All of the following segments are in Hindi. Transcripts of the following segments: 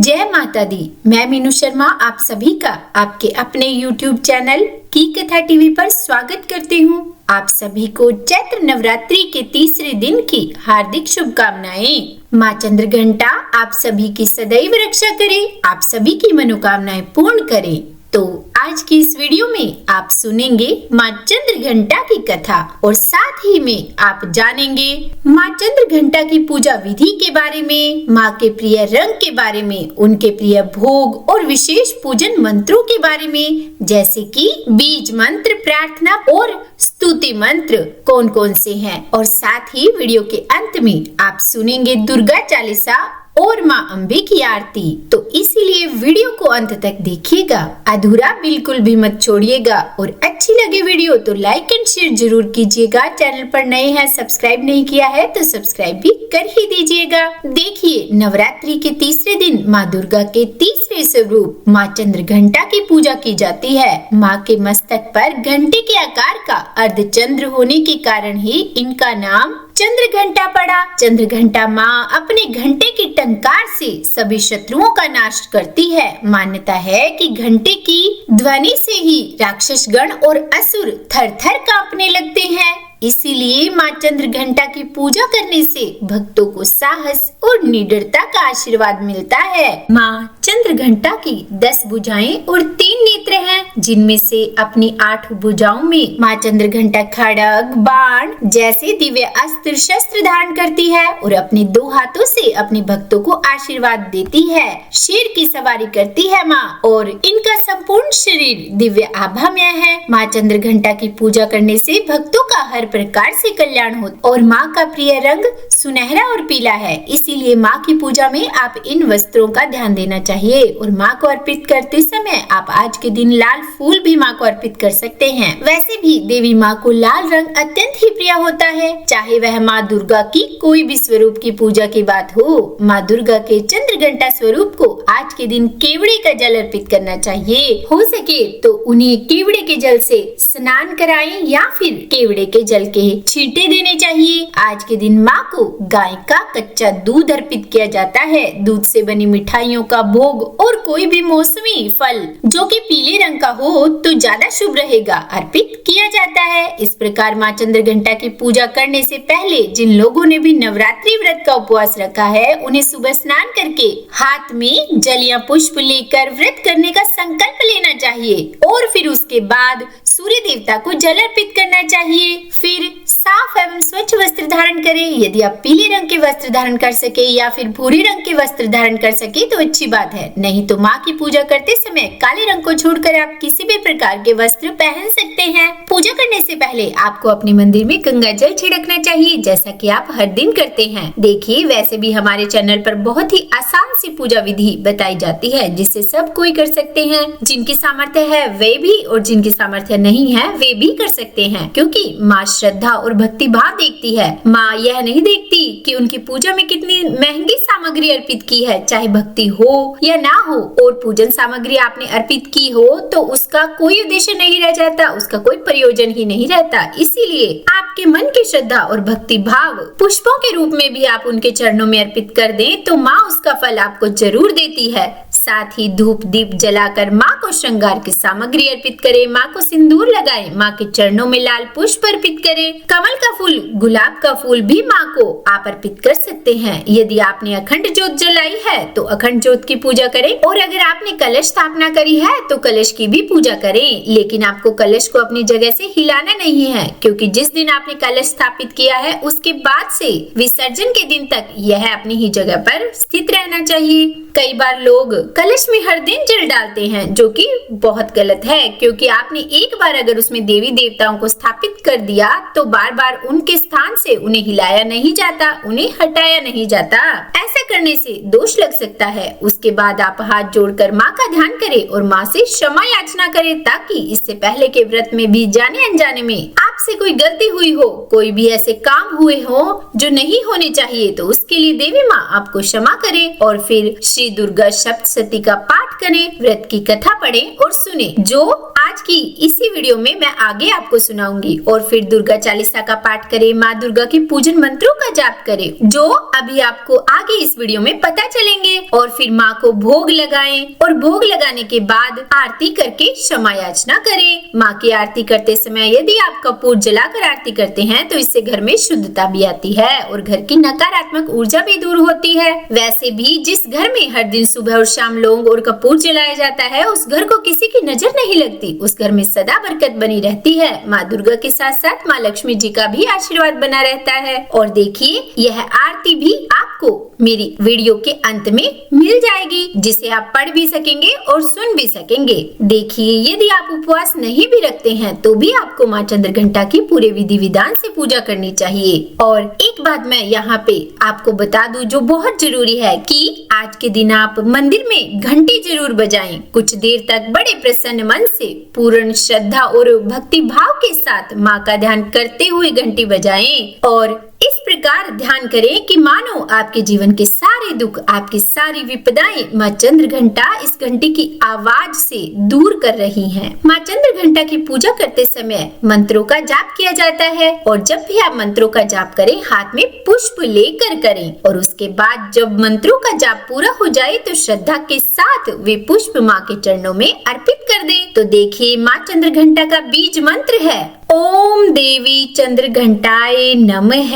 जय माता दी। मैं मीनू शर्मा आप सभी का आपके अपने YouTube चैनल की कथा टीवी पर स्वागत करती हूँ। आप सभी को चैत्र नवरात्रि के तीसरे दिन की हार्दिक शुभकामनाएं। माँ चंद्रघंटा आप सभी की सदैव रक्षा करे, आप सभी की मनोकामनाएं पूर्ण करे। तो आज की इस वीडियो में आप सुनेंगे माँ चंद्रघंटा की कथा और साथ ही में आप जानेंगे माँ चंद्रघंटा की पूजा विधि के बारे में, माँ के प्रिय रंग के बारे में, उनके प्रिय भोग और विशेष पूजन मंत्रों के बारे में, जैसे कि बीज मंत्र, प्रार्थना और स्तुति मंत्र कौन कौन से हैं। और साथ ही वीडियो के अंत में आप सुनेंगे दुर्गा चालीसा और माँ अम्बे की आरती। तो इसीलिए वीडियो को अंत तक देखिएगा, अधूरा बिल्कुल भी मत छोड़िएगा। और अच्छी लगे वीडियो तो लाइक एंड शेयर जरूर कीजिएगा। चैनल पर नए हैं, सब्सक्राइब नहीं किया है तो सब्सक्राइब भी कर ही दीजिएगा। देखिए, नवरात्रि के तीसरे दिन माँ दुर्गा के तीसरे स्वरूप माँ चंद्रघंटा की पूजा की जाती है। माँ के मस्तक पर घंटे के आकार का अर्धचंद्र होने के कारण ही इनका नाम चंद्रघंटा पड़ा। चंद्रघंटा माँ अपने घंटे के टंकार से सभी शत्रुओं का नाश करती है। मान्यता है कि घंटे की ध्वनि से ही राक्षस गण और असुर थर थर कांपने लगते हैं। इसीलिए माँ चंद्रघंटा की पूजा करने से भक्तों को साहस और निडरता का आशीर्वाद मिलता है। माँ चंद्रघंटा की 10 भुजाएं और 3 नेत्र हैं, जिनमें से अपनी 8 भुजाओं में माँ चंद्रघंटा खड्ग, बाण जैसे दिव्य अस्त्र शस्त्र धारण करती है और अपने 2 हाथों से अपने भक्तों को आशीर्वाद देती है। शेर की सवारी करती है माँ और इनका संपूर्ण शरीर दिव्य आभामय है। माँ चंद्रघंटा की पूजा करने से भक्तों का हर प्रकार से कल्याण होता और माँ का प्रिय रंग सुनहरा और पीला है। इसीलिए माँ की पूजा में आप इन वस्त्रों का ध्यान देना चाहिए। और माँ को अर्पित करते समय आप आज के दिन लाल फूल भी माँ को अर्पित कर सकते हैं। वैसे भी देवी माँ को लाल रंग अत्यंत ही प्रिय होता है, चाहे वह माँ दुर्गा की कोई भी स्वरूप की पूजा की बात हो। माँ दुर्गा के चंद्रघंटा स्वरूप को आज के दिन केवड़े का जल अर्पित करना चाहिए। हो सके तो उन्हें केवड़े के जल से स्नान कराएं या फिर केवड़े के जल के छींटे देने चाहिए। आज के दिन माँ को गाय का कच्चा दूध अर्पित किया जाता है। दूध से बनी मिठाइयों का भोग और कोई भी मौसमी फल जो कि पीले रंग का हो तो ज्यादा शुभ रहेगा अर्पित किया जाता है। इस प्रकार माँ चंद्रघंटा की पूजा करने से पहले जिन लोगों ने भी नवरात्रि व्रत का उपवास रखा है, उन्हें सुबह स्नान करके हाथ में जल या पुष्प लेकर व्रत करने का संकल्प लेना चाहिए और फिर उसके बाद सूर्य देवता को जल अर्पित करना चाहिए। फिर साफ एवं स्वच्छ वस्त्र धारण करें। यदि आप पीले रंग के वस्त्र धारण कर सके या फिर भूरे रंग के वस्त्र धारण कर सके तो अच्छी बात है, नहीं तो माँ की पूजा करते समय काले रंग को छोड़कर आप किसी भी प्रकार के वस्त्र पहन सकते हैं। पूजा करने से पहले आपको अपने मंदिर में गंगा जल छिड़कना चाहिए, जैसा कि आप हर दिन करते हैं। देखिए, वैसे भी हमारे चैनल पर बहुत ही आसान सी पूजा विधि बताई जाती है, जिससे सब कोई कर सकते हैं। जिनकी सामर्थ्य है वे भी और जिनकी सामर्थ्य नहीं है वे भी कर सकते हैं, क्योंकि माँ श्रद्धा और भक्ति भाव देखती है। माँ यह नहीं देखती कि उनकी पूजा में कितनी महंगी सामग्री अर्पित की है, चाहे भक्ति हो या ना हो। और पूजन सामग्री आपने अर्पित की हो तो उसका कोई उद्देश्य नहीं रह जाता, उसका कोई प्रयोजन ही नहीं रहता। इसीलिए आपके मन की श्रद्धा और भक्ति भाव पुष्पों के रूप में भी आप उनके चरणों में अर्पित कर दें तो माँ उसका फल आपको जरूर देती है। साथ ही धूप दीप जलाकर माँ को श्रृंगार की सामग्री अर्पित करें, माँ को सिंदूर लगाएं, माँ के चरणों में लाल पुष्प अर्पित करें। कमल का फूल, गुलाब का फूल भी माँ को आप अर्पित कर सकते हैं। यदि आपने अखंड ज्योत जलाई है तो अखंड ज्योत की पूजा करें और अगर आपने कलश स्थापना करी है तो कलश की भी पूजा करें। लेकिन आपको कलश को अपनी जगह से हिलाना नहीं है, क्योंकि जिस दिन आपने कलश स्थापित किया है उसके बाद से विसर्जन के दिन तक यह अपनी ही जगह पर स्थित रहना चाहिए। कई बार लोग कलश में हर दिन जल डालते हैं, जो कि बहुत गलत है, क्योंकि आपने एक बार अगर उसमें देवी देवताओं को स्थापित कर दिया तो बार बार उनके स्थान से उन्हें हिलाया नहीं जाता, उन्हें हटाया नहीं जाता। ऐसा करने से दोष लग सकता है। उसके बाद आप हाथ जोड़कर माँ का ध्यान करें और माँ से क्षमा याचना करें, ताकि इससे पहले के व्रत में भी जाने अनजाने में आपसे कोई गलती हुई हो, कोई भी ऐसे काम हुए हो जो नहीं होने चाहिए, तो उसके लिए देवी माँ आपको क्षमा करे। और फिर श्री दुर्गा सप्तशती का पाठ करें, व्रत की कथा पढ़ें और सुने, जो आज आज की इसी वीडियो में मैं आगे आपको सुनाऊंगी। और फिर दुर्गा चालीसा का पाठ करें, माँ दुर्गा के पूजन मंत्रों का जाप करें, जो अभी आपको आगे इस वीडियो में पता चलेंगे। और फिर माँ को भोग लगाएं और भोग लगाने के बाद आरती करके क्षमा याचना करें। माँ की आरती करते समय यदि आप कपूर जलाकर आरती करते हैं तो इससे घर में शुद्धता भी आती है और घर की नकारात्मक ऊर्जा भी दूर होती है। वैसे भी जिस घर में हर दिन सुबह और शाम लौंग और कपूर जलाया जाता है, उस घर को किसी की नजर नहीं लगती, उस घर में सदा बरकत बनी रहती है। माँ दुर्गा के साथ साथ माँ लक्ष्मी जी का भी आशीर्वाद बना रहता है। और देखिए, यह आरती भी आपको मेरी वीडियो के अंत में मिल जाएगी, जिसे आप पढ़ भी सकेंगे और सुन भी सकेंगे। देखिए, यदि आप उपवास नहीं भी रखते हैं तो भी आपको माँ चंद्रघंटा की पूरे विधि विधान से पूजा करनी चाहिए। और एक बात मैं यहाँ पे आपको बता दूं जो बहुत जरूरी है कि आज के दिन आप मंदिर में घंटी जरूर बजाएं। कुछ देर तक बड़े प्रसन्न मन से पूर्ण श्रद्धा और भक्ति भाव के साथ माँ का ध्यान करते हुए घंटी बजाएं और इस प्रकार ध्यान करें कि मानो आपके जीवन के सारे दुख, आपकी सारी विपदाएं माँ चंद्रघंटा इस घंटी की आवाज से दूर कर रही हैं। माँ चंद्रघंटा की पूजा करते समय मंत्रों का जाप किया जाता है और जब भी आप मंत्रों का जाप करें, हाथ में पुष्प लेकर करें और उसके बाद जब मंत्रों का जाप पूरा हो जाए तो श्रद्धा के साथ वे पुष्प माँ के चरणों में अर्पित कर दें। तो देखिए, माँ चंद्रघंटा का बीज मंत्र है ओम देवी चंद्रघंटाए नमः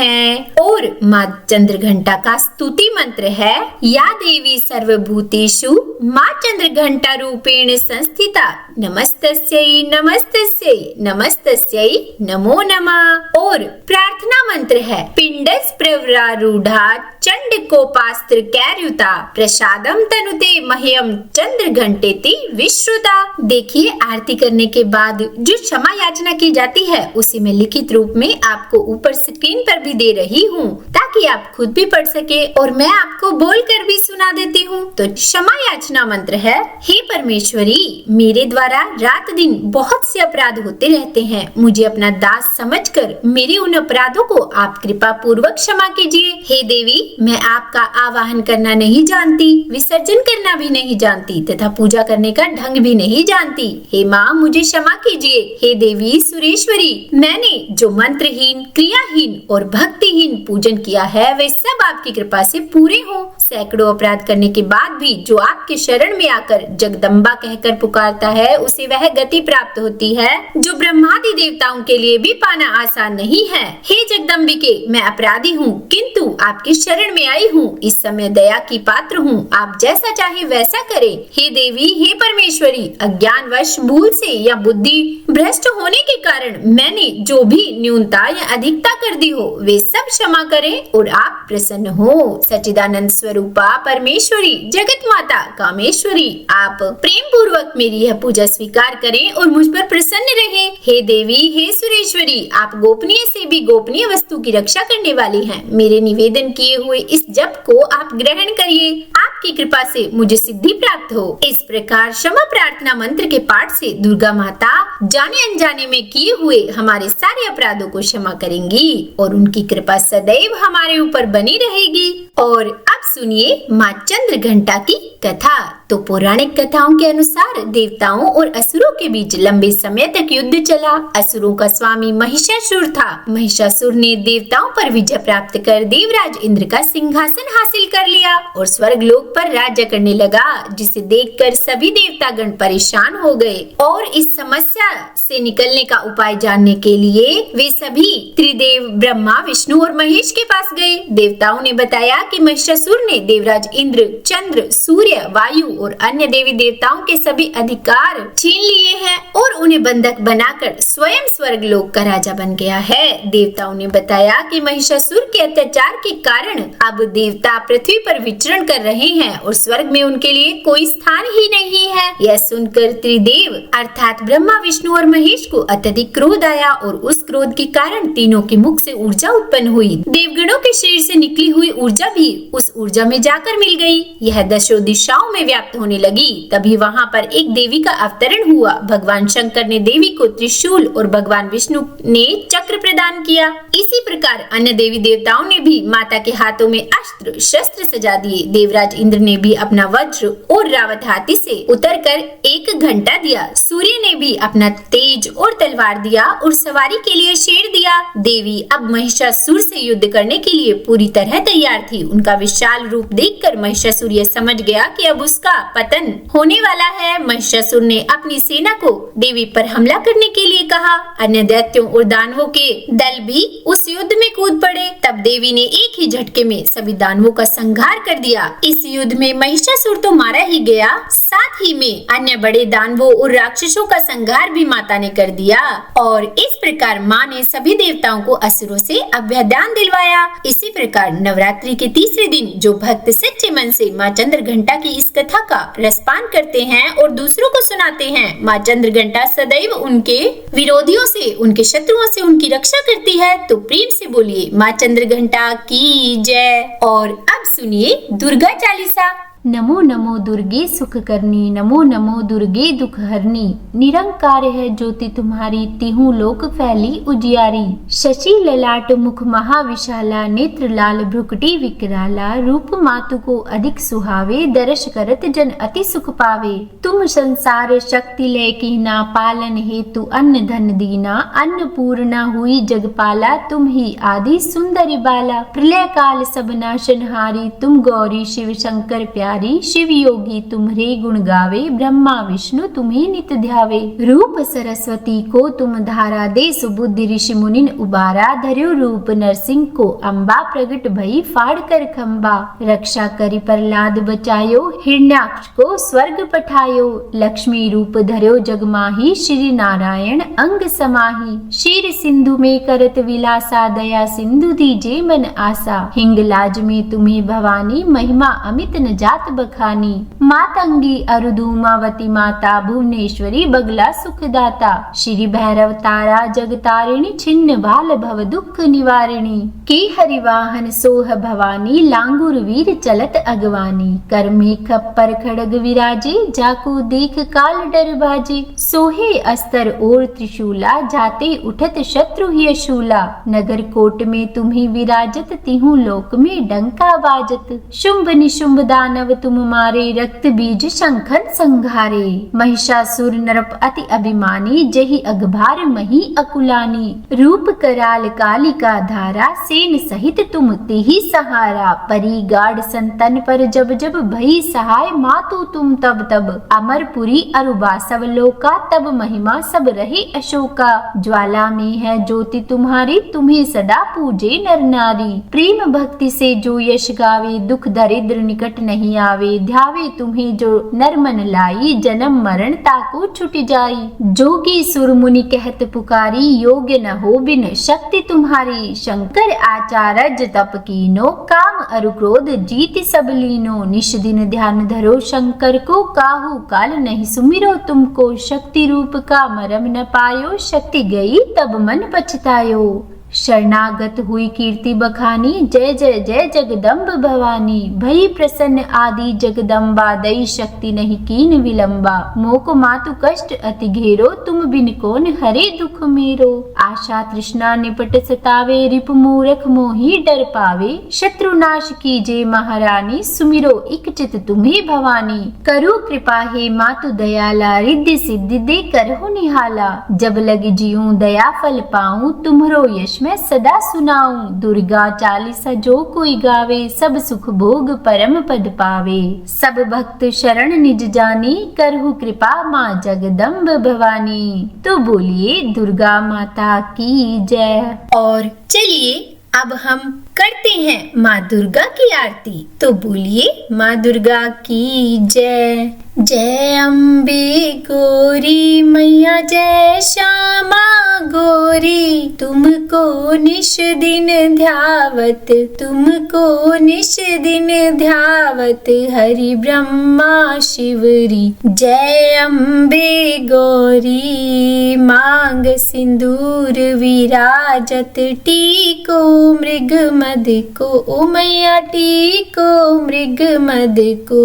और माँ चंद्रघंटा का स्तुति मंत्र है या देवी सर्वभूतेषु माँ चंद्रघंटा रूपेण संस्थिता नमस्तस्यै नमस्तस्यै नमस्तस्यै नमो नमः। और प्रार्थना मंत्र है पिंडस प्रवरारूढ़ा चंड कोपास्त्र कैर्युता प्रसादम तनुते मह्यम चंद्रघंटेति विश्रुता। देखिए, आरती करने के बाद जो क्षमा याचना की जाती है उसे मैं लिखित रूप में आपको ऊपर स्क्रीन पर भी दे रही हूँ ताकि आप खुद भी पढ़ सके और मैं आपको बोलकर भी सुना देती हूँ। तो क्षमा याचना मंत्र है, हे परमेश्वरी, मेरे द्वारा रात दिन बहुत से अपराध होते रहते हैं, मुझे अपना दास समझकर मेरे उन अपराधों को आप कृपा पूर्वक क्षमा कीजिए। हे देवी, मैं आपका आवाहन करना नहीं जानती, विसर्जन करना भी नहीं जानती तथा पूजा करने का ढंग भी नहीं जानती। हे माँ, मुझे क्षमा कीजिए। हे देवी सुरेश्वरी, मैंने जो मंत्रहीन, क्रियाहीन और भक्तिहीन पूजन किया है वे सब आपकी कृपा से पूरे हो। सैकड़ों अपराध करने के बाद भी जो आपके शरण में आकर जगदम्बा कहकर पुकारता है उसे वह गति प्राप्त होती है जो ब्रह्मादि देवताओं के लिए भी पाना आसान नहीं है। हे जगदम्बिके, मैं अपराधी हूँ किंतु आपकी शरण में आई हूँ, इस समय दया की पात्र हूँ, आप जैसा चाहे वैसा करें। हे देवी, हे परमेश्वरी, अज्ञानवश भूल से या बुद्धि भ्रष्ट होने के कारण मैंने जो भी न्यूनता या अधिकता कर दी हो वे सब क्षमा करें और आप प्रसन्न हो। सच्चिदानंद स्वरूपा परमेश्वरी, जगत माता कामेश्वरी, आप प्रेम पूर्वक मेरी यह पूजा स्वीकार करें और मुझ पर प्रसन्न रहें। हे देवी, हे सुरेश्वरी, आप गोपनीय से भी गोपनीय वस्तु की रक्षा करने वाली हैं। मेरे निवेदन किए हुए इस जप को आप ग्रहण करिए, आपकी कृपा से मुझे सिद्धि प्राप्त हो। इस प्रकार क्षमा प्रार्थना मंत्र के पाठ से दुर्गा माता जाने अनजाने में किए हुए हमारे सारे अपराधों को क्षमा करेंगी और उनकी कृपा सदैव हमारे ऊपर बनी रहेगी। और अब सुनिए माँ चंद्रघंटा की कथा। तो पौराणिक कथाओं के अनुसार देवताओं और असुरों के बीच लंबे समय तक युद्ध चला। असुरों का स्वामी महिषासुर था। महिषासुर ने देवताओं पर विजय प्राप्त कर देवराज इंद्र का सिंहासन हासिल कर लिया और स्वर्ग लोक पर राज्य करने लगा, जिसे देखकर सभी देवतागण परेशान हो गए और इस समस्या से निकलने का उपाय जानने के लिए वे सभी त्रिदेव ब्रह्मा, विष्णु और महेश के पास गए। देवताओं ने बताया कि महिषासुर ने देवराज इंद्र, चंद्र, सूर्य, वायु और अन्य देवी देवताओं के सभी अधिकार छीन लिए हैं और उन्हें बंधक बनाकर स्वयं स्वर्ग लोक का राजा बन गया है। देवताओं ने बताया कि महिषासुर के अत्याचार के कारण अब देवता पृथ्वी पर विचरण कर रहे हैं और स्वर्ग में उनके लिए कोई स्थान ही नहीं है। यह सुनकर त्रिदेव अर्थात ब्रह्मा, विष्णु और महेश को अत्यधिक क्रोध आया और उस क्रोध के कारण तीनों के मुख से ऊर्जा उत्पन्न हुई। देवगणों के शरीर से निकली हुई ऊर्जा भी उस ऊर्जा में जाकर मिल गई। यह दशों दिशाओं में व्याप्त पर्याप्त होने लगी, तभी वहाँ पर एक देवी का अवतरण हुआ। भगवान शंकर ने देवी को त्रिशूल और भगवान विष्णु ने चक्र प्रदान किया। इसी प्रकार अन्य देवी देवताओं ने भी माता के हाथों में अस्त्र शस्त्र सजा दिए। देवराज इंद्र ने भी अपना वज्र और रावत हाथी से उतरकर एक घंटा दिया। सूर्य ने भी अपना तेज और तलवार दिया और सवारी के लिए शेर दिया। देवी अब महिषासुर से युद्ध करने के लिए पूरी तरह तैयार थी। उनका विशाल रूप देखकर महिषासुर यह समझ गया कि अब उसका पतन होने वाला है। महिषासुर ने अपनी सेना को देवी पर हमला करने के लिए कहा। अन्य दैत्यों और दानवों के दल भी उस युद्ध में कूद पड़े। तब देवी ने एक ही झटके में सभी दानवों का संहार कर दिया। इस युद्ध में महिषासुर तो मारा ही गया, साथ ही में अन्य बड़े दानवों और राक्षसों का संहार भी माता ने कर दिया। और इस प्रकार माँ ने सभी देवताओं को असुरों से अभ्यदान दिलवाया। इसी प्रकार नवरात्रि के तीसरे दिन जो भक्त सच्चे मन से माँ चंद्रघंटा की इस कथा का रसपान करते हैं और दूसरों को सुनाते हैं, माँ चंद्रघंटा सदैव उनके विरोधियों से, उनके शत्रुओं से उनकी रक्षा करती है। तो प्रेम से बोलिए माँ चंद्रघंटा की जय। और अब सुनिए दुर्गा चालीसा। नमो नमो दुर्गे सुख करनी, नमो नमो दुर्गे दुख हरनी। निरंकार है ज्योति तुम्हारी, तिहु लोक फैली उजियारी। शशि ललाट मुख महाविशाला, नेत्र लाल भ्रुकुटी विकराला। रूप मातु को अधिक सुहावे, दर्श करत जन अति सुख पावे। तुम संसार शक्ति लय कीना, पालन हेतु अन्न धन दीना। अन्नपूर्णा हुई जगपाला, तुम ही आदि सुंदरी बाला। प्रलय काल सब नाशनहारी, तुम गौरी शिव शंकर प्यारी। शिव योगी तुम्हारे गुण गावे, ब्रह्मा विष्णु तुम्हें नित ध्यावे। रूप सरस्वती को तुम धारा दे, सुबुद्धि ऋषि मुनिन उबारा। धर्यो रूप नरसिंह को अम्बा, प्रगट भई फाड़ कर खम्बा। रक्षा करी प्रहलाद बचायो, हिरण्याक्ष को स्वर्ग पठायो। लक्ष्मी रूप धर्यो जगमाही, श्री नारायण अंग समाही। क्षीर सिंधु में करत विलासा, दया सिंधु दीजे मन आसा। हिंगलाज में तुम्हें भवानी, महिमा अमित न जात बखानी। मातंगी अरुधुमावती माता, भुवनेश्वरी बगला सुखदाता। श्री भैरव तारा जगतारिणी, छिन्न भाल भव दुख निवारिणी। की हरिवाहन सोह भवानी, लांगुर वीर चलत अगवानी। कर में खप्पर खड़ग विराजे, जाको देख काल डर भाजे। सोहे अस्तर और त्रिशूला, जाते उठत शत्रु ही शूला। नगर कोट में तुम्ही विराजत, तिहु लोक में डंका बाजत। शुंभ निशुंभ दानव तुम मारे, रक्त बीज शंखन संघारे। महिषासुर नरप अति अभिमानी, जहि अगभार मही अकुलानी। रूप कराल कालिका धारा, सेन सहित तुम तिहि सहारा। परी गाढ़ संतन पर जब जब, भई सहाय मातु तुम तब तब। अमरपुरी अरुबा सब लोका, तब महिमा सब रहे अशोका। ज्वाला में है ज्योति तुम्हारी, तुम्हें सदा पूजे नर नारी। प्रेम भक्ति से जो यश गावे, दुख दरिद्र निकट नहीं आवे। ध्यावे तुम्हें जो नर मन लाई, जन्म मरण ताको छुट जाई। जोगी सुर मुनि कहत पुकारी, योग्य न हो बिन शक्ति तुम्हारी। शंकर आचार्य तप कीनो, काम अरु क्रोध जीत सब लीनो। निश दिन ध्यान धरो शंकर को, काहू काल नहीं सुमिरो तुमको। शक्ति रूप का मरम न पायो, शक्ति गई तब मन पछतायो। शरणागत हुई कीर्ति बखानी, जय जय जय जगदम्ब भवानी। भई प्रसन्न आदि जगदम्बा, दई शक्ति नहीं कीन विलंबा। मोको मातु कष्ट अति घेरो, तुम बिन कौन हरे दुख मेरो। आशा तृष्णा निपट सतावे, रिपु मूरख मोहि डर पावे। शत्रु नाश कीजे महारानी, सुमिरो इक चित तुम्हें भवानी। करो कृपा हे मातु दयाला, रिद्धि सिद्धि दे करहु निहाला। जब लग जियूं दया फल पाऊं, तुम्हरो यश मैं सदा सुनाऊं। दुर्गा चालीसा जो कोई गावे, सब सुख भोग परम पद पावे। सब भक्त शरण निज जानी, करहु कृपा माँ जगदम्ब भवानी। तो बोलिए दुर्गा माता की जय। और चलिए अब हम करते हैं माँ दुर्गा की आरती। तो बोलिए माँ दुर्गा की जय। जय अम्बे गौरी मैया जय श्यामा गौरी, तुमको निश दिन ध्यावत, तुमको निश दिन ध्यावत, हरि ब्रह्मा शिवरी। जय अम्बे गौरी मांग सिंदूर विराजत, टीको मृग मद को, ओ मैया टीको मृग मद को।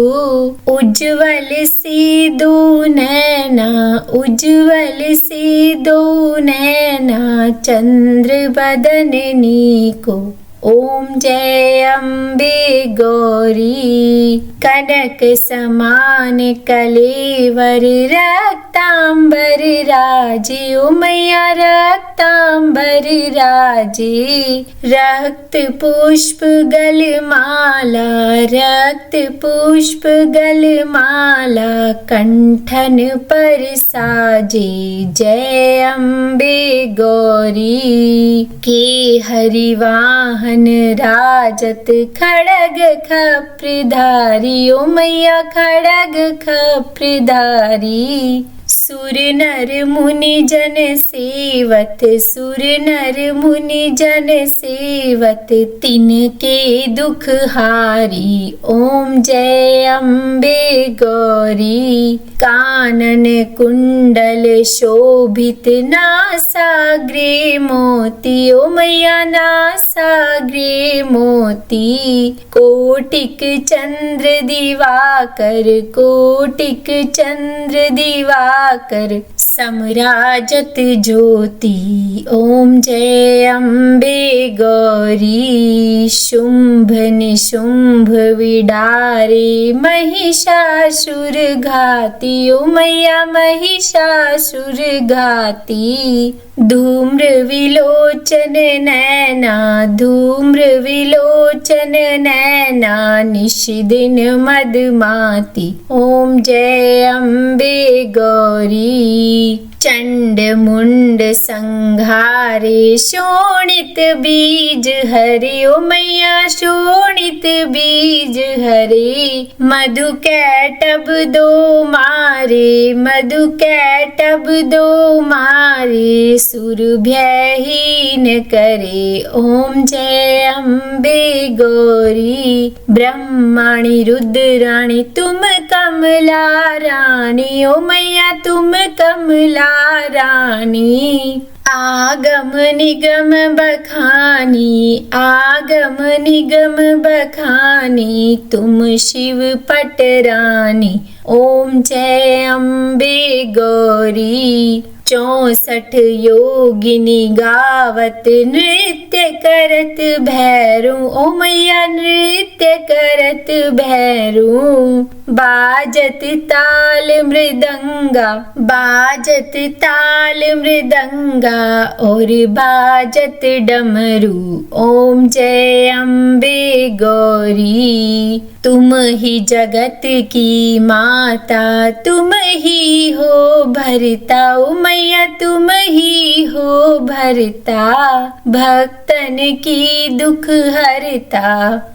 उज्ज्वल से दो नैना, उज्ज्वल से दो नैना, चंद्र बदननी को। ओम जय अम्बे गौरी, कनक समान कलेवर रक्तांबर राजे, ओ मैया रक्तांबर राजे। रक्त पुष्प गलमाला, रक्त पुष्प गलमाला, कंठन पर साजे। जय अम्बे गौरी के हरिवाहन राजत, खड़ग खप्रधारी, ओ मैया खड़ग खप्रधारी। सुर नर मुनि जन सेवत, सुर नर मुनि जन सेवत, तिनके दुख हारी। ओम जय अम्बे गौरी, कानन कुंडल शोभित, नासाग्रे मोती, ओ मैया नासाग्रे मोती। कोटिक चंद्र दिवाकर, कोटिक चंद्र दिवाकर, समराजत ज्योति। ओम जय अम्बे गौरी, शुंभ निशुंभ विडारे, महिषासुर घाती, ओ मैया महिषासुर घाती। धूम्र विलोचन नैना, धूम्र विलोचन नैना, निश दिन मदमाती। ओम जय अम्बे गौरी, चंड मुंड संघारे, शोणित बीज हरे, ओ मैया शोणित बीज हरे। मधु कैटब दो मारे, मधु कैटब दो मारे, सुरभ्यहीन करे। ओम जय अम्बे गौरी, ब्रह्मणि रुद्राणि, तुम कमला रानी, ओ मैया तुम कमला रानी। आगम निगम बखानी, आगम निगम बखानी, तुम शिव पटरानी। ओम जय अम्बे गौरी, 64 योगिनी गावत, नृत्य करत भैरू, ओ मैया नृत्य करत भैरू। बाजत ताल मृदंगा, बाजत ताल मृदंगा, और बाजत डमरू। ओम जय अम्बे गौरी, तुम ही जगत की माता, तुम ही हो भरता, ओ मैया तुम ही हो भरता। भक्तन की दुख हरता,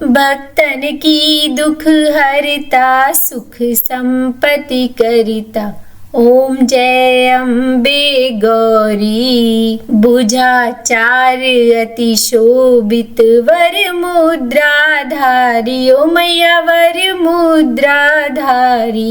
भक्तन की दुख हरता, सुख संपत्ति करता। ओम जय अम्बे गौरी, बुझाचार अति शोभित, वर मुद्राधारी, ओ मैया वर मुद्राधारी।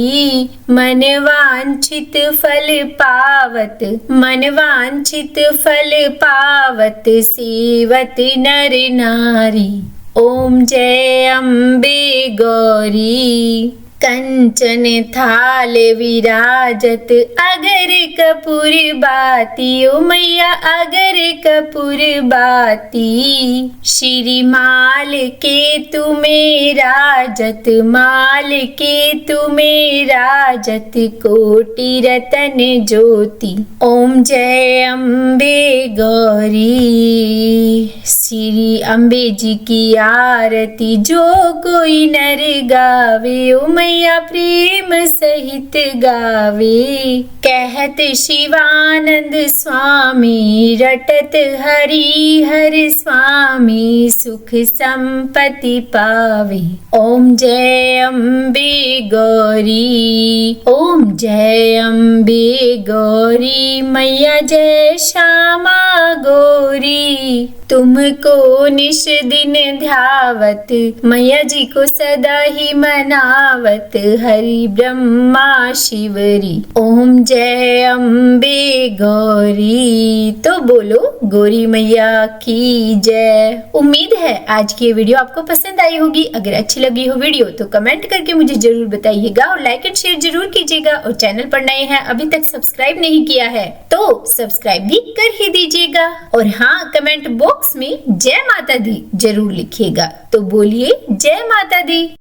मन वांछित फल पावत, मन वांछित फल पावत, सेवत नर नारी। ओम जय अम्बे गौरी, कंचन थाल विराजत, अगर कपूर बाती, ओ मैया अगर कपूर बाती। श्री माल के तुम्हें राजत, माल के तुम्हें राजत, कोटि रतन ज्योति। ओम जय अम्बे गौरी, श्री अम्बे जी की आरती जो कोई नर गावे, ओ मैया प्रेम सहित गावे। कहत शिवानंद स्वामी रटत हरि हर स्वामी सुख संपत्ति पावे। ओम जय अम्बे गौरी, ओम जय अम्बे गौरी, मैया जय श्यामा गौरी। तुमको निश दिन ध्यावत, मैया जी को सदा ही मनावत, हरि ब्रह्मा शिवरी। ओम जय अम्बे गौरी। तो बोलो गौरी मैया की जय। उम्मीद है आज की ये वीडियो आपको पसंद आई होगी। अगर अच्छी लगी हो वीडियो तो कमेंट करके मुझे जरूर बताइएगा और लाइक एंड शेयर जरूर कीजिएगा। और चैनल पर नए हैं, अभी तक सब्सक्राइब नहीं किया है तो सब्सक्राइब भी कर ही दीजिएगा। और हाँ, कमेंट बॉक्स में जय माता दी जरूर लिखिएगा। तो बोलिए जय माता दी।